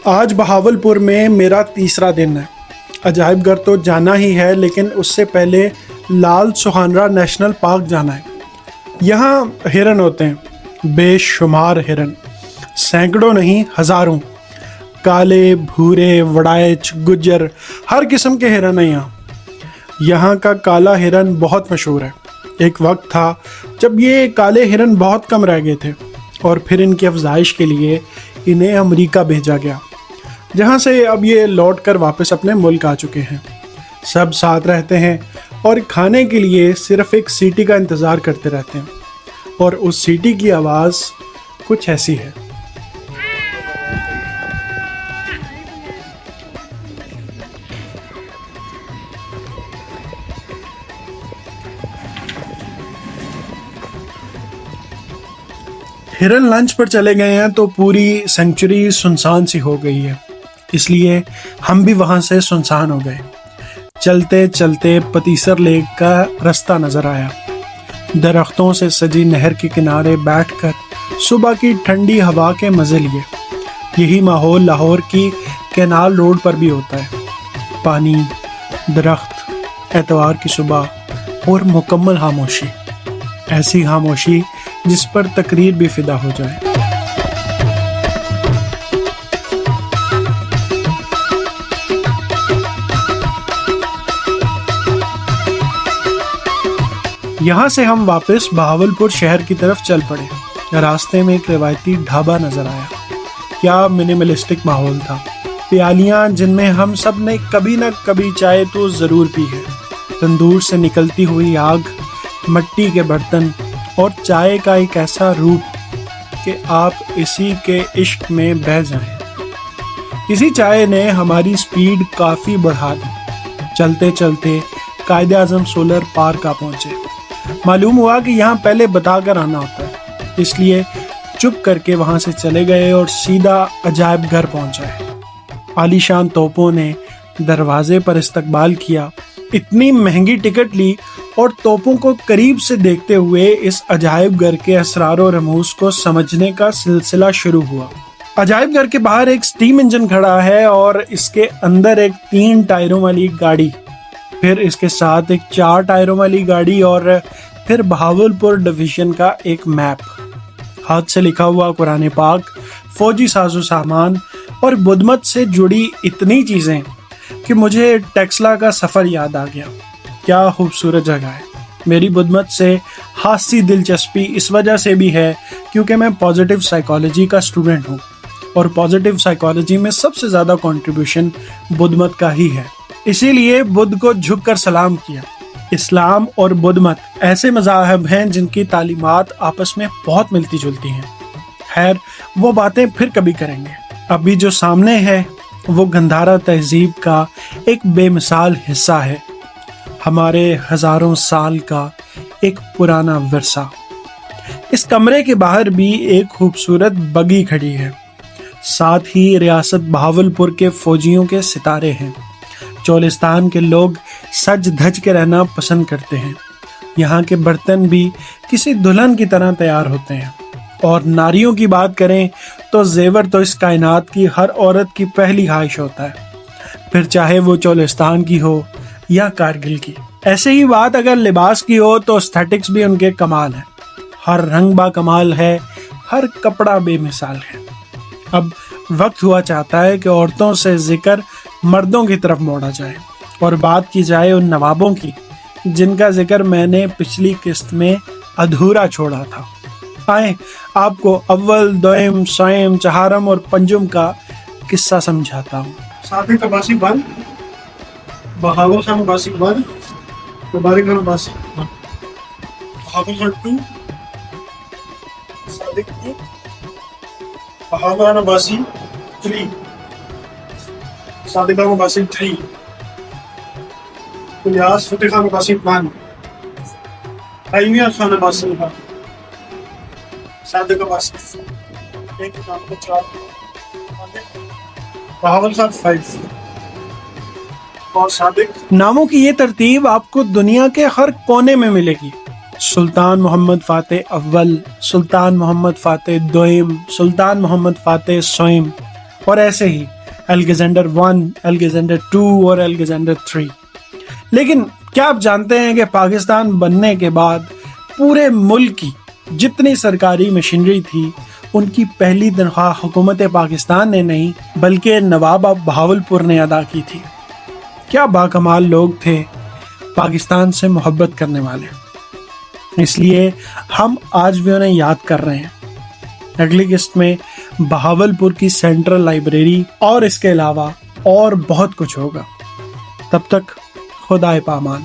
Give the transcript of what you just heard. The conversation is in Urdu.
آج بہاولپور میں میرا تیسرا دن ہے۔ عجائب گھر تو جانا ہی ہے، لیکن اس سے پہلے لال سہانرا نیشنل پارک جانا ہے۔ یہاں ہرن ہوتے ہیں، بے شمار ہرن، سینکڑوں نہیں ہزاروں، کالے، بھورے، وڑائچ، گجر، ہر قسم کے ہرن ہیں یہاں کا کالا ہرن بہت مشہور ہے۔ ایک وقت تھا جب یہ کالے ہرن بہت کم رہ گئے تھے، اور پھر ان کی افزائش کے لیے انہیں امریکہ بھیجا گیا، جہاں سے اب یہ لوٹ کر واپس اپنے ملک آ چکے ہیں۔ سب ساتھ رہتے ہیں اور کھانے کے لیے صرف ایک سیٹی کا انتظار کرتے رہتے ہیں، اور اس سیٹی کی آواز کچھ ایسی ہے۔ ہرن لنچ پر چلے گئے ہیں تو پوری سینچری سنسان سی ہو گئی ہے، اس لیے ہم بھی وہاں سے سنسان ہو گئے۔ چلتے چلتے پتیسر لیک کا رستہ نظر آیا۔ درختوں سے سجی نہر کے کنارے بیٹھ کر صبح کی ٹھنڈی ہوا کے مزے لیے۔ یہی ماحول لاہور کی کینال روڈ پر بھی ہوتا ہے۔ پانی، درخت، اتوار کی صبح اور مکمل خاموشی، ایسی خاموشی جس پر تقریر بھی فدا ہو جائے۔ یہاں سے ہم واپس بہاولپور شہر کی طرف چل پڑے۔ راستے میں ایک روایتی ڈھابا نظر آیا۔ کیا منیملسٹک ماحول تھا، پیالیاں جن میں ہم سب نے کبھی نہ کبھی چائے تو ضرور پی ہے، تندور سے نکلتی ہوئی آگ، مٹی کے برتن، اور چائے کا ایک ایسا روپ کہ آپ اسی کے عشق میں بہہ جائیں۔ اسی چائے نے ہماری سپیڈ کافی بڑھا دی۔ چلتے چلتے قائد اعظم سولر پارک آ پہنچے۔ معلوم ہوا کہ یہاں پہلے بتا کر آنا ہوتا ہے، اس لیے چپ کر کے وہاں سے چلے گئے اور سیدھا عجائب گھر پہنچے۔ عالیشان توپوں نے دروازے پر استقبال کیا، اتنی مہنگی ٹکٹ لی، اور توپوں کو قریب سے دیکھتے ہوئے اس عجائب گھر کے اسرار و رموز کو سمجھنے کا سلسلہ شروع ہوا۔ عجائب گھر کے باہر ایک سٹیم انجن کھڑا ہے، اور اس کے اندر ایک 3 ٹائروں والی گاڑی، پھر اس کے ساتھ ایک 4 ٹائروں والی گاڑی، اور پھر بہاولپور ڈویژن کا ایک میپ، ہاتھ سے لکھا ہوا قرآن پاک، فوجی ساز و سامان، اور بدھ مت سے جڑی اتنی چیزیں کہ مجھے ٹیکسلا کا سفر یاد آ گیا۔ کیا خوبصورت جگہ ہے۔ میری بدھ مت سے خاصی دلچسپی اس وجہ سے بھی ہے کیونکہ میں پازیٹیو سائیکالوجی کا اسٹوڈنٹ ہوں، اور پازیٹیو سائیکالوجی میں سب سے زیادہ کنٹریبیوشن بدھ مت کا ہی ہے، اسی لیے بدھ کو جھک کر سلام کیا۔ اسلام اور بدھ مت ایسے مذاہب ہیں جن کی تعلیمات آپس میں بہت ملتی جلتی ہیں۔ خیر، وہ باتیں پھر کبھی کریں گے۔ ابھی جو سامنے ہے وہ گندھارا تہذیب کا ایک بے مثال حصہ ہے، ہمارے ہزاروں سال کا ایک پرانا ورثہ۔ اس کمرے کے باہر بھی ایک خوبصورت بگی کھڑی ہے، ساتھ ہی ریاست بہاولپور کے فوجیوں کے ستارے ہیں۔ چولستان کے لوگ سج دھج کے رہنا پسند کرتے ہیں۔ یہاں کے برتن بھی کسی دلہن کی طرح تیار ہوتے ہیں، اور ناریوں کی بات کریں تو زیور تو اس کائنات کی ہر عورت کی پہلی خواہش ہوتا ہے، پھر چاہے وہ چولستان کی ہو یا کارگل کی۔ ایسے ہی بات اگر لباس کی ہو تو اسٹیٹکس بھی ان کے کمال ہے۔ ہر رنگ با کمال ہے، ہر کپڑا بے مثال ہے۔ اب وقت ہوا چاہتا ہے کہ عورتوں سے ذکر مردوں کی طرف موڑا جائے، اور بات کی جائے ان نوابوں کی جن کا ذکر میں نے پچھلی قسط میں ادھورا چھوڑا تھا۔ آئیں آپ کو اول، دوئم، سوئم، چہارم اور پنجم کا قصہ سمجھاتا ہوں۔ صادق عباسی 1، بہاول خان عباسی 1، مبارک خان عباسی 1، بہاول خان 2، صادق 2، بہاول خان عباسی 3، صادق خان عباسی 3، الیاس فتح خان عباسی 1، ایمیہ خان عباسی 1، صادق عباسی 1، بہاول خان 5 اور صادق۔ ناموں کی یہ ترتیب آپ کو دنیا کے ہر کونے میں ملے گی۔ سلطان محمد فاتح اول، سلطان محمد فاتح دوئم، سلطان محمد فاتح سوئم، اور ایسے ہی الیگزینڈر 1، الیگزینڈر 2 اور الیگزینڈر 3۔ لیکن کیا آپ جانتے ہیں کہ پاکستان بننے کے بعد پورے ملک کی جتنی سرکاری مشینری تھی ان کی پہلی تنخواہ حکومت پاکستان نے نہیں بلکہ نواب بہاولپور نے ادا کی تھی۔ کیا باکمال لوگ تھے، پاکستان سے محبت کرنے والے، اس لیے ہم آج بھی انہیں یاد کر رہے ہیں۔ اگلی قسط میں بہاولپور کی سینٹرل لائبریری اور اس کے علاوہ اور بہت کچھ ہوگا۔ تب تک خدا پامان۔